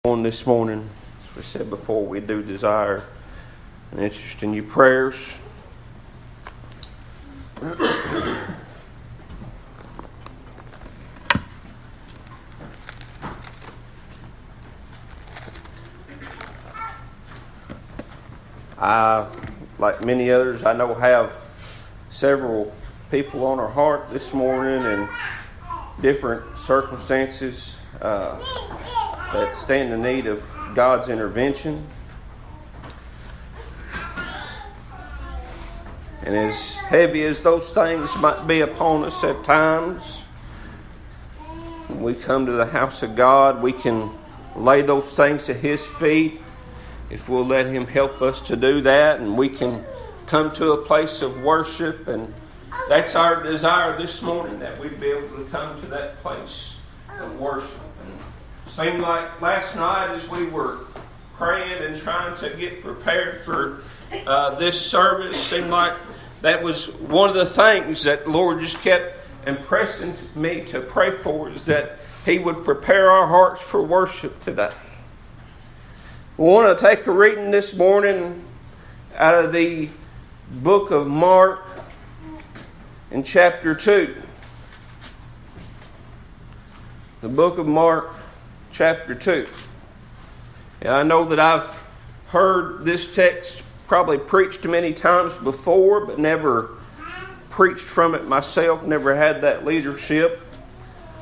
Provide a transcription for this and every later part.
On this morning, as we said before, we do desire an interest in your prayers. I, like many others I know, have several people on our heart this morning in different circumstances that stand in need of God's intervention. And as heavy as those things might be upon us at times, when we come to the house of God, we can lay those things at His feet if we'll let Him help us to do that, and we can come to a place of worship. And that's our desire this morning, that we'd be able to come to that place of worship. And it seemed like last night as we were praying and trying to get prepared for this service, seemed like that was one of the things that the Lord just kept impressing me to pray for, is that He would prepare our hearts for worship today. We want to take a reading this morning out of the book of Mark in chapter 2. The book of Mark, chapter 2. And I know that I've heard this text probably preached many times before, but never preached from it myself, never had that leadership.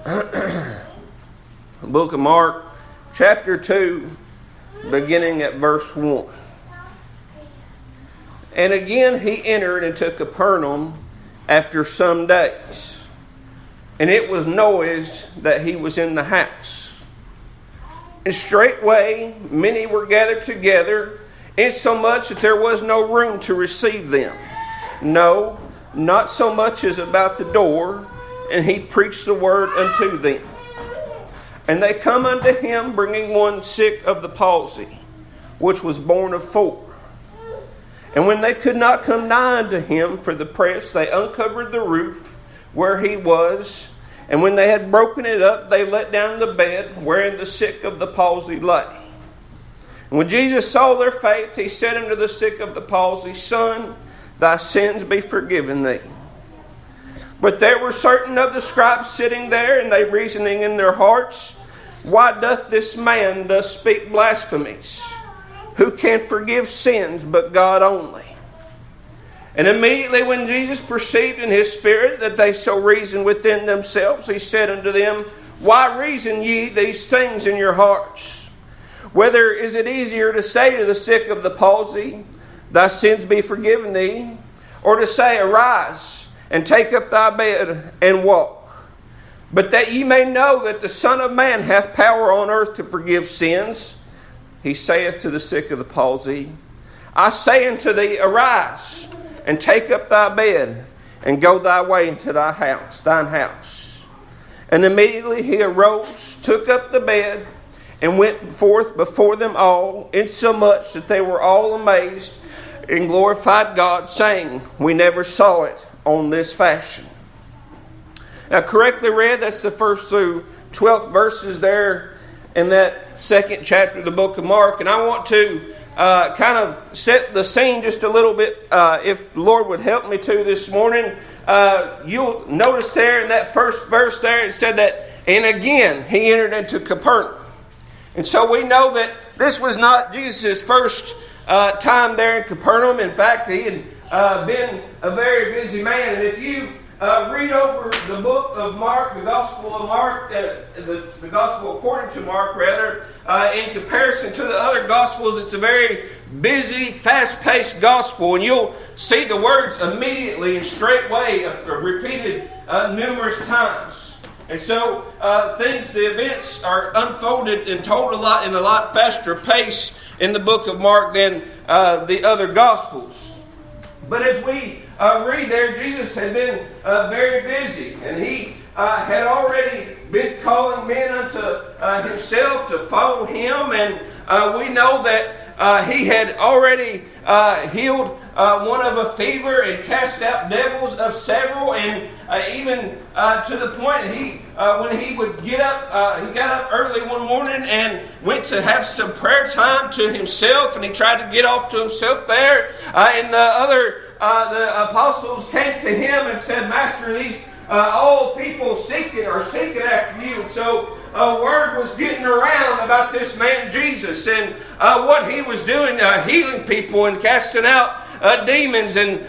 The book of Mark, chapter 2, beginning at verse 1. And again he entered into Capernaum after some days, and it was noised that he was in the house. And straightway many were gathered together, insomuch that there was no room to receive them. No, not so much as about the door, and he preached the word unto them. And they come unto him, bringing one sick of the palsy, which was born of 4. And when they could not come nigh unto him for the press, they uncovered the roof where he was. And when they had broken it up, they let down the bed wherein the sick of the palsy lay. And when Jesus saw their faith, he said unto the sick of the palsy, Son, thy sins be forgiven thee. But there were certain of the scribes sitting there, and they reasoning in their hearts, Why doth this man thus speak blasphemies? Who can forgive sins but God only? And immediately when Jesus perceived in his spirit that they so reasoned within themselves, he said unto them, Why reason ye these things in your hearts? Whether is it easier to say to the sick of the palsy, Thy sins be forgiven thee, or to say, Arise, and take up thy bed, and walk? But that ye may know that the Son of Man hath power on earth to forgive sins, he saith to the sick of the palsy, I say unto thee, Arise, and take up thy bed, and go thy way into thine house. And immediately he arose, took up the bed, and went forth before them all, insomuch that they were all amazed, and glorified God, saying, We never saw it on this fashion. Now, correctly read, that's the 1st through 12th verses there in that second chapter of the book of Mark. And I want to kind of set the scene just a little bit, if the Lord would help me to this morning. You'll notice there in that first verse there, it said that, and again he entered into Capernaum. And so we know that this was not Jesus' first time there in Capernaum. In fact, he had been a very busy man. And if you read over the book of Mark, the Gospel of Mark, the Gospel according to Mark, rather, in comparison to the other Gospels, it's a very busy, fast-paced Gospel. And you'll see the words immediately and straightway repeated numerous times. And so the events are unfolded and told in a lot faster pace in the book of Mark than the other Gospels. But as we read there, Jesus had been very busy, and he had already been calling men unto himself to follow him. And we know that he had already healed one of a fever and cast out devils of several, and even to the point when he would get up, he got up early one morning and went to have some prayer time to himself, and he tried to get off to himself there, and the apostles came to him and said, "Master, these all people are seeking after you." And so word was getting around about this man Jesus and what he was doing, healing people and casting out demons and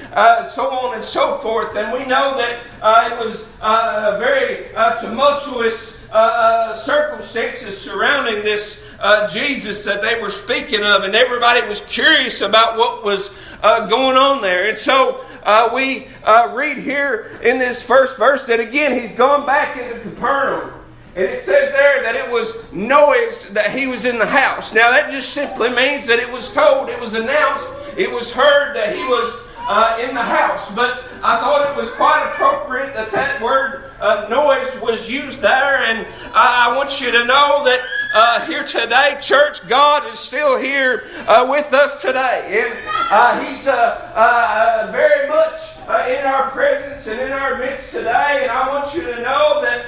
so on and so forth. And we know that it was very tumultuous circumstances surrounding this Jesus that they were speaking of, and everybody was curious about what was going on there. And so we read here in this first verse that again he's gone back into Capernaum. And it says there that it was noised that he was in the house. Now that just simply means that it was told, it was announced, it was heard that he was in the house. But I thought it was quite appropriate that word noise was used there. And I want you to know that here today, church, God is still here with us today. And He's very much in our presence and in our midst today. And I want you to know that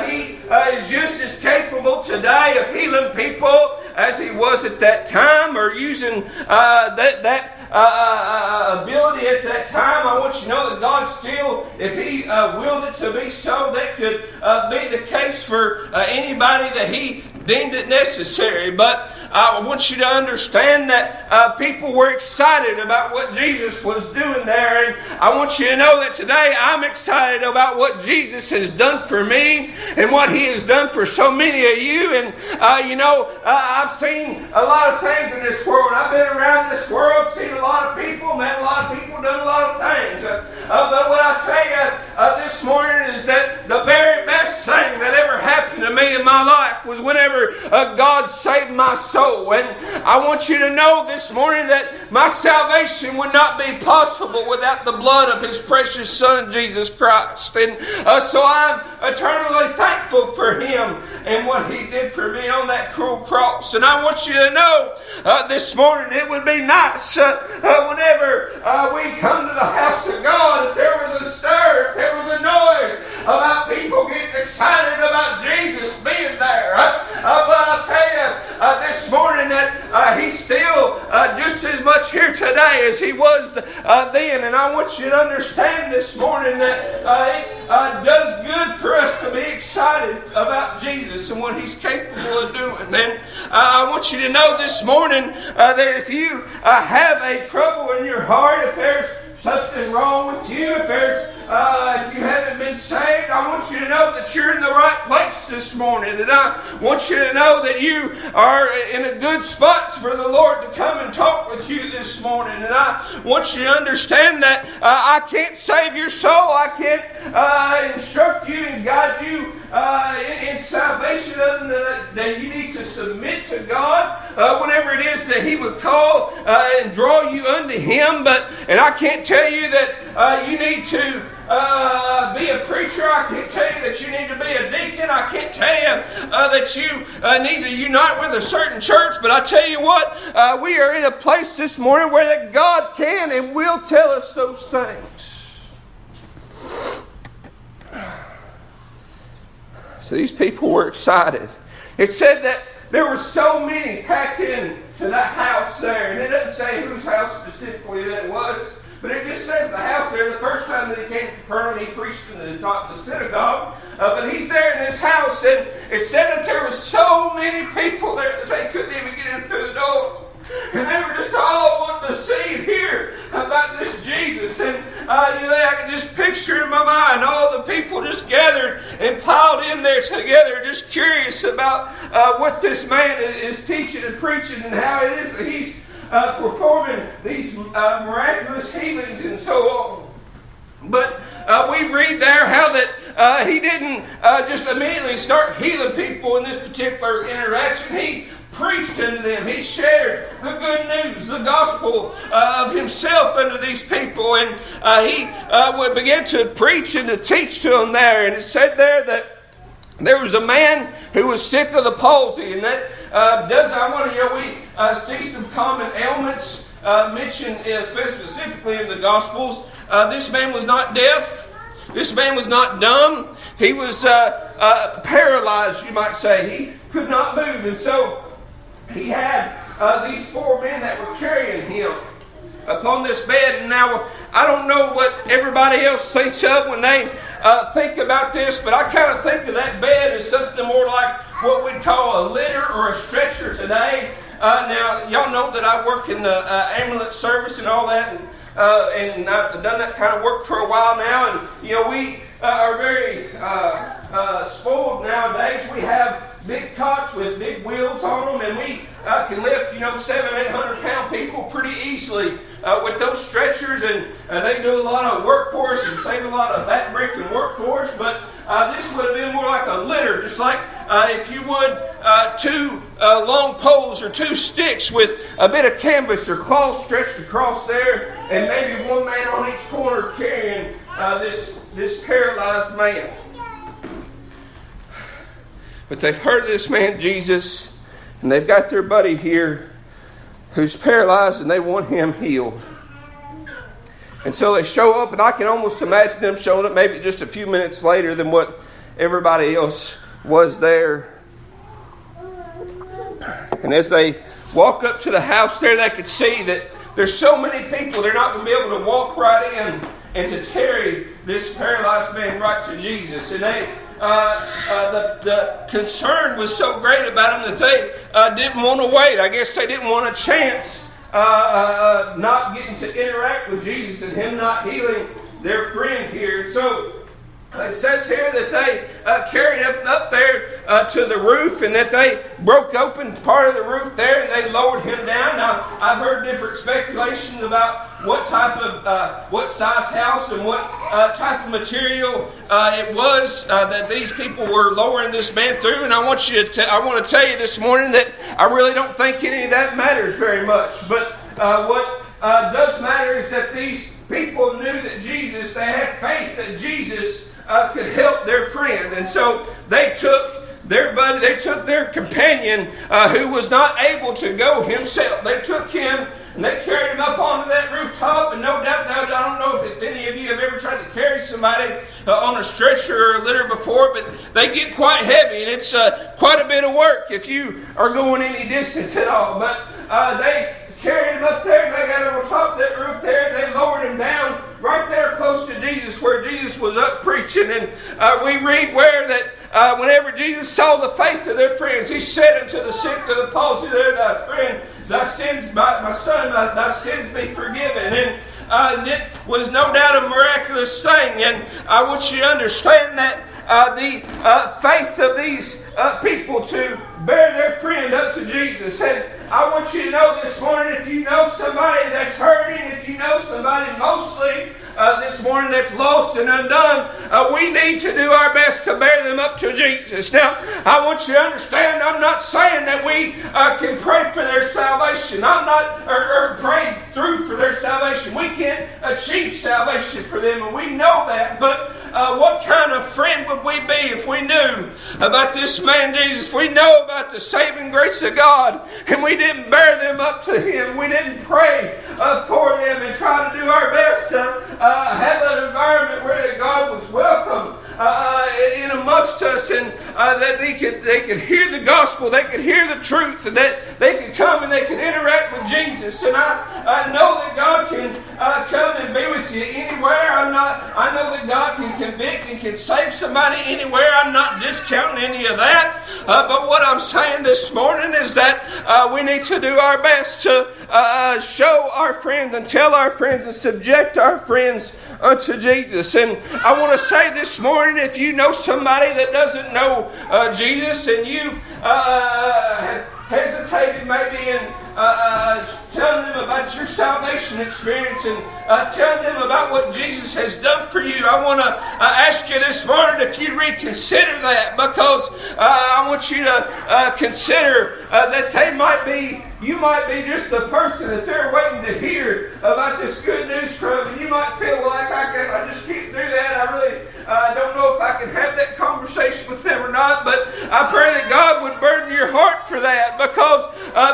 He is just as capable today of healing people as He was at that time, or using that ability at that time. I want you to know that God still, if He willed it to be so, that could be the case for anybody that He deemed it necessary. But I want you to understand that people were excited about what Jesus was doing there. And I want you to know that today I'm excited about what Jesus has done for me and what He has done for so many of you. And I've seen a lot of things in this world. I've been around this world, seen a lot of people, met a lot of people, done a lot of things. But what I tell you this morning is that the very best thing that ever happened to me in my life was whenever God saved my soul. And I want you to know this morning that my salvation would not be possible without the blood of His precious Son, Jesus Christ. And so I'm eternally thankful for Him and what He did for me on that cruel cross. And I want you to know this morning it would be nice whenever we come to the house of God, if there was a stir, if there was a noise about people getting excited about Jesus being there. But I'll tell you this morning that He's still just as much here today as He was then. And I want you to understand this morning that it does good for us to be excited about Jesus and what He's capable of doing. And I want you to know this morning that if you have a trouble in your heart, if there's something wrong with you, if you haven't been saved, I want you to know that you're in the right place this morning. And I want you to know that you are in a good spot for the Lord to come and talk with you this morning. And I want you to understand that I can't save your soul. I can't instruct you and guide you in salvation, other than that you need to submit to God whenever it is that He would call and draw you unto Him. And I can't tell you that you need to be a preacher. I can't tell you that you need to be a deacon. I can't tell you that you need to unite with a certain church. But I tell you what, we are in a place this morning where that God can and will tell us those things. So these people were excited. It said that there were so many packed in to that house there. And it doesn't say whose house specifically that it was. But it just says the house there. The first time that he came to Capernaum, he preached in the synagogue. But he's there in this house. And it said that there were so many people there that they couldn't even get in through the door. And they were just all wanting to see and hear about this Jesus. And I can just picture in my mind all the people just gathered and piled in there together, just curious about what this man is teaching and preaching and how it is that he's performing these miraculous healings and so on. But we read there how that he didn't just immediately start healing people in this particular interaction. He preached unto them. He shared the good news, the gospel of Himself unto these people. And he began to preach and to teach to them there. And it said there that there was a man who was sick of the palsy, and that I want to, we see some common ailments mentioned specifically in the Gospels. This man was not deaf. This man was not dumb. He was paralyzed, you might say. He could not move. And so he had these 4 men that were carrying him upon this bed. And now, I don't know what everybody else thinks of when they think about this, but I kind of think of that bed as something more like what we'd call a litter or a stretcher today. Now, y'all know that I work in the ambulance service and all that, and I've done that kind of work for a while now. And, we are very spoiled nowadays. We have big cots with big wheels on them, and we can lift, 700-800 pound people pretty easily with those stretchers, and they do a lot of work for us and save a lot of back breaking work for us. But this would have been more like a litter, just like if you would 2 long poles or 2 sticks with a bit of canvas or cloth stretched across there, and maybe 1 man on each corner carrying this paralyzed man. But they've heard of this man Jesus, and they've got their buddy here who's paralyzed, and they want him healed. And so they show up, and I can almost imagine them showing up maybe just a few minutes later than what everybody else was there. And as they walk up to the house there, they could see that there's so many people, they're not going to be able to walk right in and to carry this paralyzed man right to Jesus. And they the concern was so great about them that they didn't want to wait. I guess they didn't want a chance not getting to interact with Jesus and him not healing their friend here. So it says here that they carried him up there to the roof, and that they broke open part of the roof there, and they lowered him down. Now, I've heard different speculations about what type of, what size house and what type of material it was that these people were lowering this man through. And I want to tell you this morning that I really don't think any of that matters very much. But what does matter is that these people knew that Jesus, they had faith that Jesus could help their friend. And so they took their buddy, they took their companion who was not able to go himself. They took him and they carried him up onto that rooftop. And no doubt, I don't know if any of you have ever tried to carry somebody on a stretcher or a litter before, but they get quite heavy, and it's quite a bit of work if you are going any distance at all. But they carried him up there, and they got him on top of that roof there, and they lowered him down right there close to Jesus, where Jesus was up preaching. And we read where that whenever Jesus saw the faith of their friends, he said unto the sick of the palsy there, thy friend, thy sins, my son, thy sins be forgiven. And it was no doubt a miraculous thing. And I want you to understand that the faith of these people to bear their friend up to Jesus. And I want you to know this morning, if you know somebody that's hurting, if you know somebody mostly this morning that's lost and undone, we need to do our best to bear them up to Jesus. Now, I want you to understand, I'm not saying that we can pray for their salvation. I'm not, or pray through for their salvation. We can't achieve salvation for them, and we know that. But what kind of friend would we be if we knew about this man Jesus? If we know about the saving grace of God, and we didn't bear them up to Him, we didn't pray for them and try to do our best to have an environment where God was welcome in amongst us, and that they could hear the gospel, they could hear the truth, and that they could come and they could interact with Jesus. And I know that God can come and be with you anywhere. I know that God can convict and can save somebody anywhere. I'm not discounting any of that. But what I'm saying this morning is that we need to do our best to show our friends and tell our friends and subject our friends unto Jesus. And I want to say this morning, if you know somebody that doesn't know Jesus, and you have hesitated maybe in telling them about your salvation experience and telling them about what Jesus has done for you, I want to ask you this morning if you reconsider that, because I want you to consider that they might might be just the person that they're waiting to hear about this good news from, and you might feel like I just can't do that. I really don't know if I can have that conversation with them or not, but I pray that God would burden your heart for that, because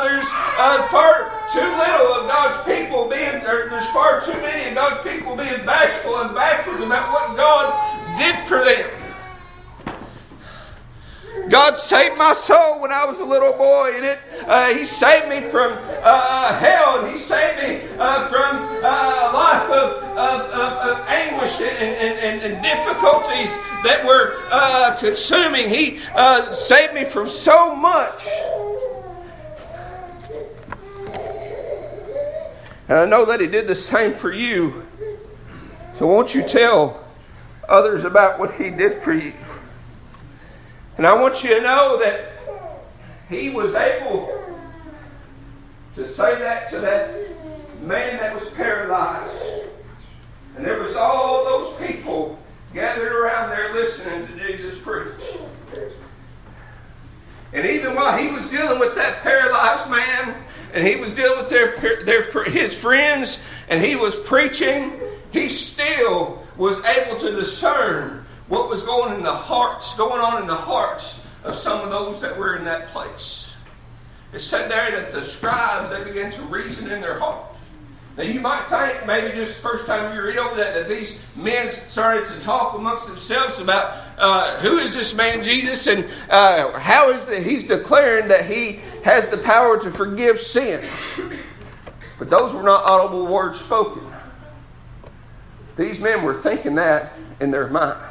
there's far too little of God's people there's far too many of God's people being bashful and backwards about what God did for them. God saved my soul when I was a little boy, and He saved me from hell, and He saved me from a life of anguish and difficulties that were consuming. He saved me from so much. And I know that He did the same for you. So won't you tell others about what He did for you? And I want you to know that He was able to say that to that man that was paralyzed. And there was all those people gathered around there listening to Jesus preach. And even while He was dealing with that paralyzed man, and He was dealing with his friends, and He was preaching, He still was able to discern what was going on in the hearts of some of those that were in that place. It said there that the scribes, they began to reason in their heart. Now you might think, maybe just the first time you read over that these men started to talk amongst themselves about who is this man Jesus, and how is that He's declaring that He has the power to forgive sins. But those were not audible words spoken. These men were thinking that in their mind.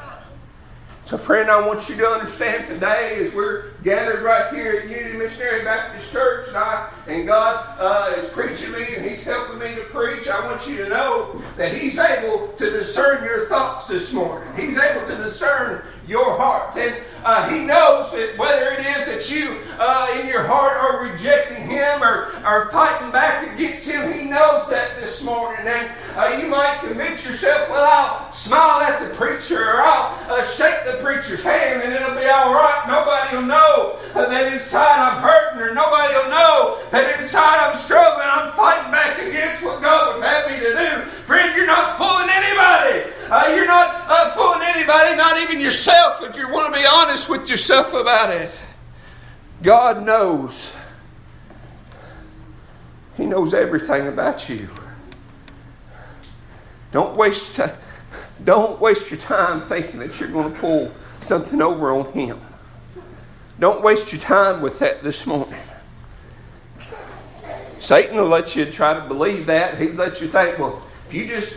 So friend, I want you to understand today, as we're gathered right here at Unity Missionary Baptist Church, and God is preaching me and He's helping me to preach, I want you to know that He's able to discern your thoughts this morning. He's able to discern your heart. And He knows that whether it is that you in your heart are rejecting Him or are fighting back against Him, He knows that this morning. And you might convince yourself, well, I'll smile at the preacher, or I'll shake the preacher's hand and it'll be all right. Nobody will know that inside I'm hurting, or nobody will know that inside I'm struggling. I'm fighting back against what God would have me to do. Friend, you're not fooling anybody. You're not fooling anybody, not even yourself, if you want to be honest with yourself about it. God knows. He knows everything about you. Don't waste your time thinking that you're going to pull something over on Him. Don't waste your time with that this morning. Satan will let you try to believe that. He'll let you think, well, if you just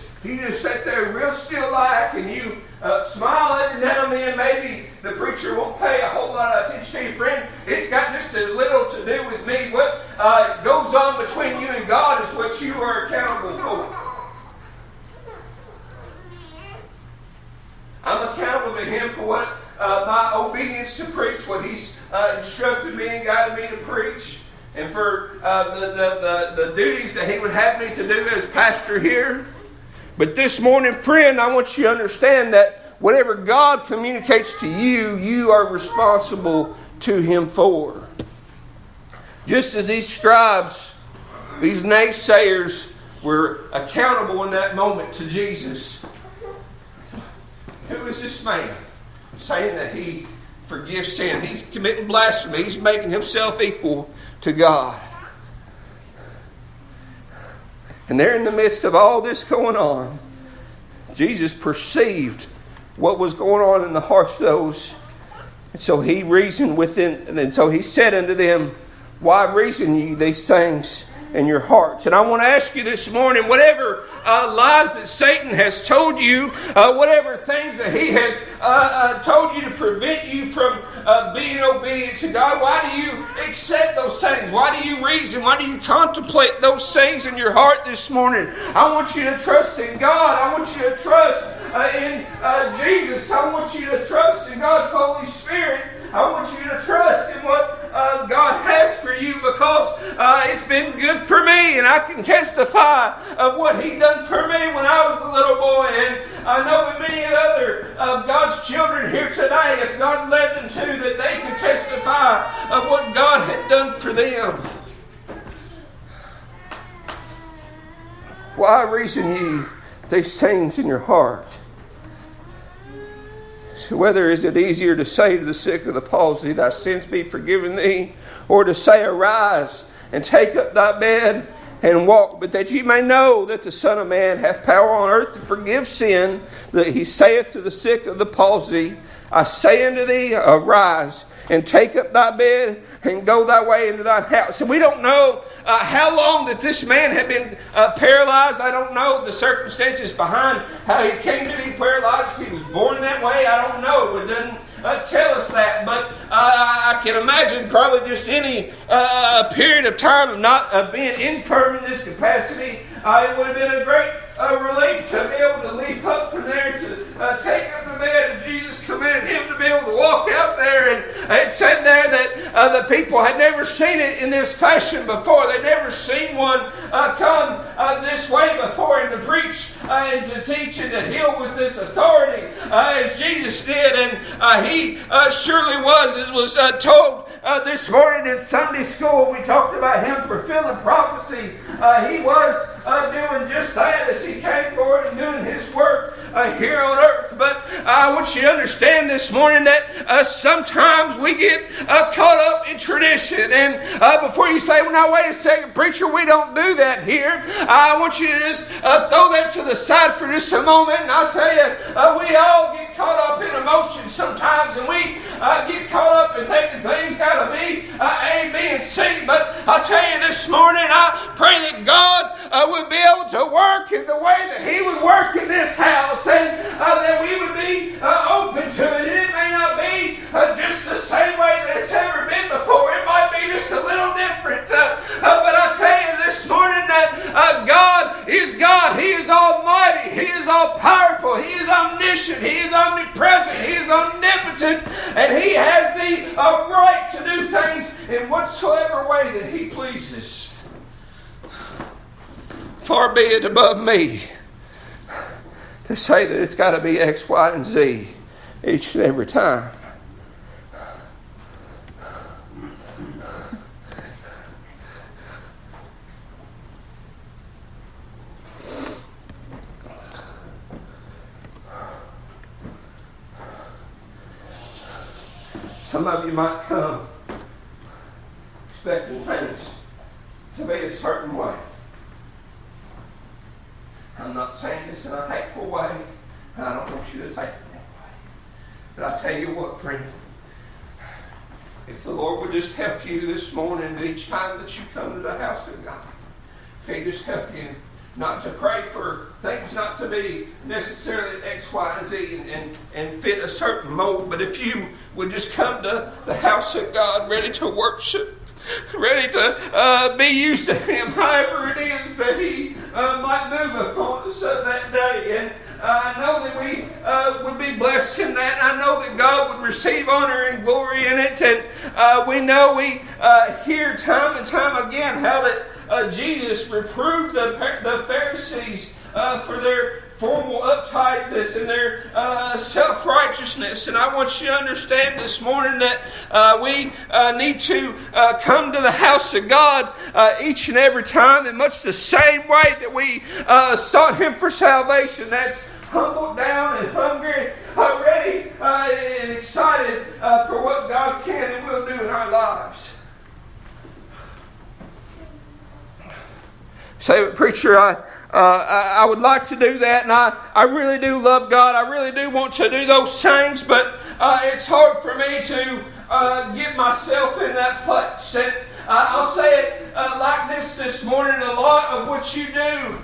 sit there real still like, and you smile every now and then, maybe the preacher won't pay a whole lot of attention to you. Friend, it's got just as little to do with me. What goes on between you and God is what you are accountable for. I'm accountable to Him for what my obedience to preach, what He's instructed me and guided me to preach, and for the duties that He would have me to do as pastor here. But this morning, friend, I want you to understand that whatever God communicates to you, you are responsible to Him for. Just as these scribes, these naysayers, were accountable in that moment to Jesus. Who is this man saying that He forgives sin? He's committing blasphemy. He's making Himself equal to God. And there in the midst of all this going on, Jesus perceived what was going on in the hearts of those. And so He reasoned within, and so He said unto them, why reason ye these things in your hearts? And I want to ask you this morning, whatever lies that Satan has told you, whatever things that he has told you to prevent you from being obedient to God, why do you accept those things? Why do you reason? Why do you contemplate those things in your heart this morning? I want you to trust in God. I want you to trust in Jesus. I want you to trust in God's Holy Spirit. I want you to trust in what God has for you, because it's been good for me, and I can testify of what He done for me when I was a little boy. And I know that many other of God's children here today, if God led them to, that they can testify of what God had done for them. why reason ye these things in your heart. So whether is it easier to say to the sick of the palsy, thy sins be forgiven thee, or to say, arise and take up thy bed and walk, but that ye may know that the Son of Man hath power on earth to forgive sin, that he saith to the sick of the palsy, I say unto thee, arise and take up thy bed and go thy way into thy house. And we don't know how long that this man had been paralyzed. I don't know the circumstances behind how he came to be paralyzed. If he was born that way, I don't know. It doesn't tell us that. But I can imagine probably just any period of time of being infirm in this capacity. It would have been a great relief to be able to leap up from there to take up the bed, and Jesus commanded him to be able to walk out there. And it said there that the people had never seen it in this fashion before. They'd never seen one come this way before, and to preach and to teach and to heal with this authority as Jesus did. And he surely was, as was told this morning in Sunday school. We talked about him fulfilling prophecy. He was doing just that as he came forward and doing his work here on earth. But I want you to understand this morning that sometimes we get caught up in tradition. And before you say, well, now wait a second, preacher, we don't do that here. I want you to just throw that to the side for just a moment. And I'll tell you, we all get caught up in emotion sometimes, and we get caught up in thinking things got to be A, B, and C. But I'll tell you this morning, I pray that God would be able to work in the way that he would work in this house, and that we would be open to it. And it may not be just the same way that it's ever been before. It might be just a little different. But I tell you this morning that God is God. He is almighty. He is all powerful. He is omniscient. He is omnipresent. He is omnipotent. And he has the right to do things in whatsoever way that he pleases. Far be it above me to say that it's got to be X, Y, and Z each and every time. Some of you might come expecting things to be a certain way. I'm not saying this in a hateful way. I don't want you to take it that way. But I tell you what, friend, if the Lord would just help you this morning, each time that you come to the house of God, if He just help you not to pray for things not to be necessarily X, Y, and Z and fit a certain mold, but if you would just come to the house of God ready to worship, ready to be used to Him, however it is that He might move upon us that day. And I know that we would be blessed in that. I know that God would receive honor and glory in it. And we know we hear time and time again how that Jesus reproved the Pharisees for their formal uptightness and their self-righteousness. And I want you to understand this morning that we need to come to the house of God each and every time in much the same way that we sought Him for salvation. That's humbled down and hungry, ready and excited for what God can and will do in our lives. Say, preacher, I would like to do that, and I really do love God. I really do want to do those things, but it's hard for me to get myself in that place. And I'll say it like this morning. A lot of what you do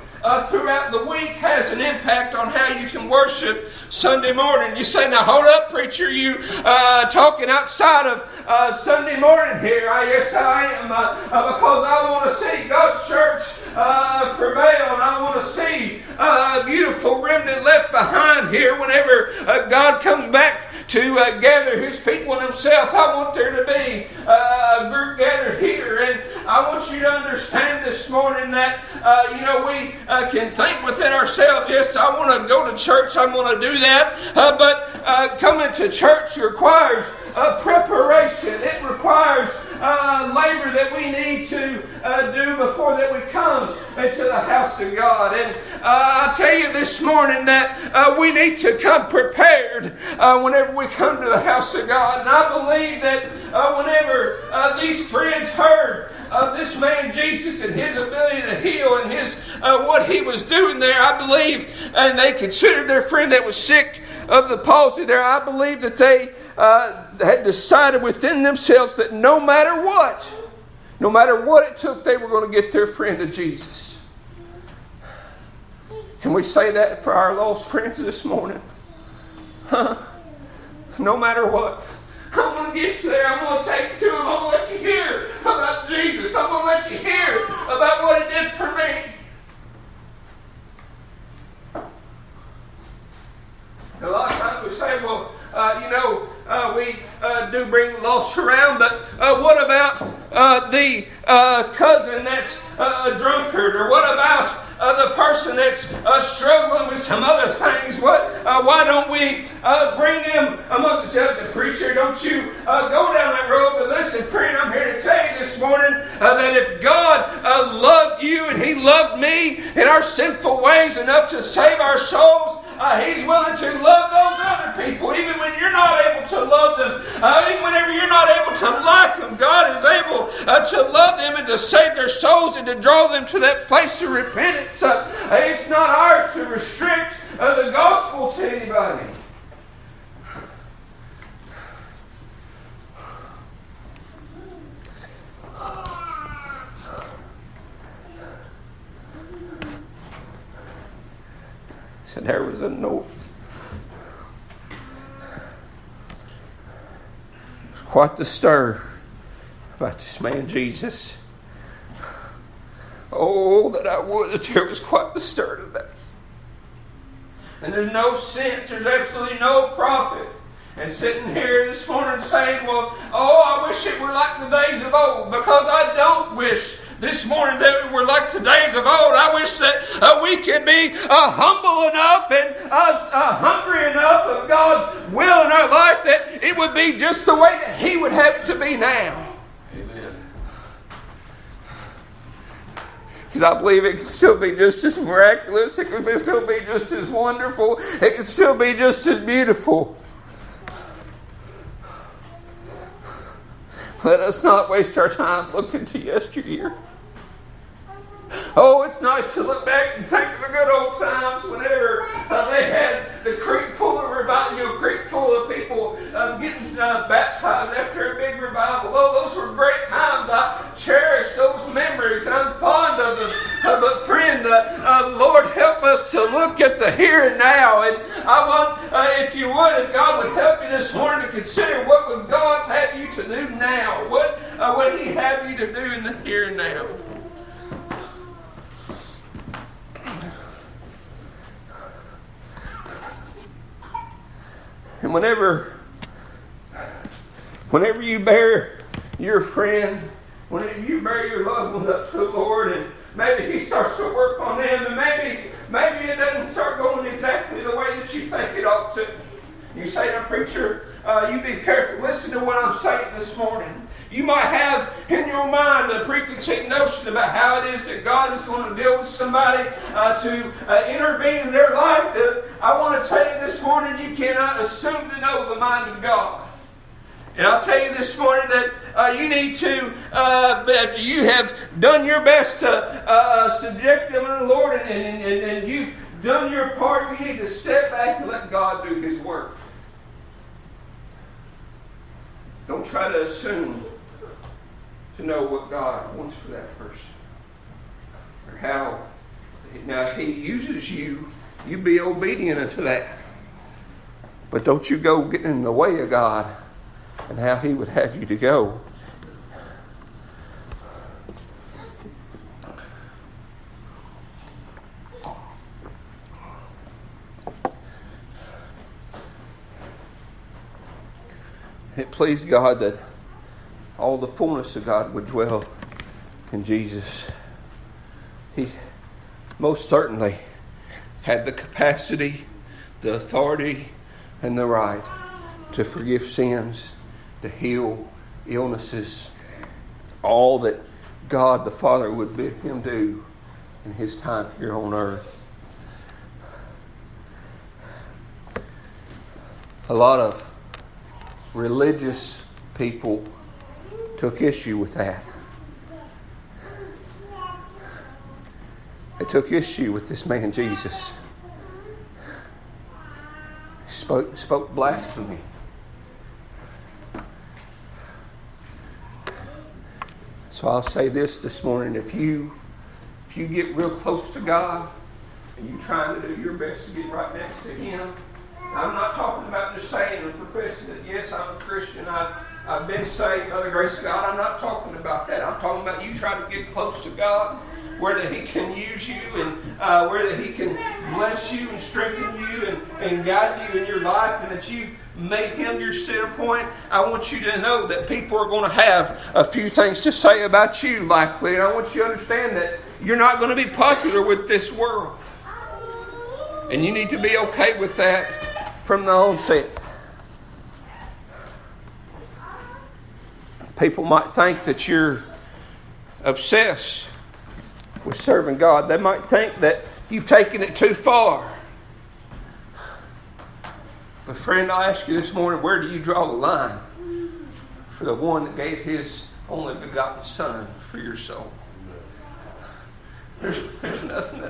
throughout the week has an impact on how you can worship Sunday morning. You say, now hold up, preacher, you talking outside of Sunday morning here. Yes, I am, because I want to see God's church prevail, and I want to see a beautiful remnant left behind here whenever God comes back to gather His people in Himself. I want there to be a group gathered here, and I want you to understand this morning that we can think within ourselves, yes, I want to go to church, I want to do that, but coming to church requires preparation. It requires labor that we need to do before that we come into the house of God. And I tell you this morning that we need to come prepared whenever we come to the house of God. And I believe that whenever these friends heard of this man Jesus and his ability to heal and his what he was doing there, I believe, and they considered their friend that was sick of the palsy there, I believe that they had decided within themselves that no matter what it took, they were going to get their friend to Jesus. Can we say that for our lost friends this morning? Huh? No matter what. I'm going to get you there. I'm going to take you to him. I'm going to let you hear about Jesus. I'm going to let you hear about what He did for me. A lot of times we say, well, we do bring the lost around, but what about the cousin that's a drunkard? Or what about the person that's struggling with some other things? Why don't we bring them amongst ourselves? And preacher, don't you go down that road. But listen, friend, I'm here to tell you this morning that if God loved you and He loved me in our sinful ways enough to save our souls, He's willing to love those other people, even when you're not able to love them, even whenever you're not able to like them. God is able to love them and to save their souls and to draw them to that place of repentance. It's not ours to restrict the gospel to anybody. So there was a note. Quite the stir about this man Jesus. Oh, that I would that there was quite the stir today. And there's no sense, there's absolutely no profit in sitting here this morning saying, well, I wish it were like the days of old, because I don't wish this morning that we were like the days of old. I wish that we could be humble enough and hungry enough of God's will in our life that it would be just the way that He would have it to be now. Amen. Because I believe it can still be just as miraculous. It can still be just as wonderful. It can still be just as beautiful. Let us not waste our time looking to yesteryear. Oh, it's nice to look back and think of the good old times whenever they had the creek full of revival, creek full of people getting baptized after a big revival. Oh, those were great times. I cherish those memories. I'm fond of them. But friend, Lord, help us to look at the here and now. And I want, if you would, if God would help you this morning to consider what would God have you to do now? What would He have you to do in the here and now? And whenever you bear your friend, whenever you bear your loved one up to the Lord, and maybe He starts to work on them, and maybe it doesn't start going exactly the way that you think it ought to. You say, now, preacher, you be careful. Listen to what I'm saying this morning. You might have in your mind a preconceived notion about how it is that God is going to deal with somebody to intervene in their life. I want to tell you this morning, you cannot assume to know the mind of God. And I'll tell you this morning that you need to, after you have done your best to subject them to the Lord and you've done your part, you need to step back and let God do His work. Don't try to assume to know what God wants for that person. Or how, now if He uses you, you be obedient unto that. But don't you go getting in the way of God and how He would have you to go. It pleased God that all the fullness of God would dwell in Jesus. He most certainly had the capacity, the authority, and the right to forgive sins, to heal illnesses, all that God the Father would bid him do in his time here on earth. A lot of religious people took issue with that. They took issue with this man Jesus. He spoke blasphemy. So I'll say this morning. If you get real close to God and you're trying to do your best to get right next to Him, I'm not talking about just saying and professing that, yes, I'm a Christian, I've been saved by the grace of God. I'm not talking about that. I'm talking about you trying to get close to God, where that He can use you and where that He can bless you and strengthen you and guide you in your life, and that you've made Him your center point. I want you to know that people are going to have a few things to say about you, likely. And I want you to understand that you're not going to be popular with this world. And you need to be okay with that from the onset. People might think that you're obsessed with serving God. They might think that you've taken it too far. But friend, I ask you this morning, where do you draw the line for the one that gave His only begotten Son for your soul? There's nothing that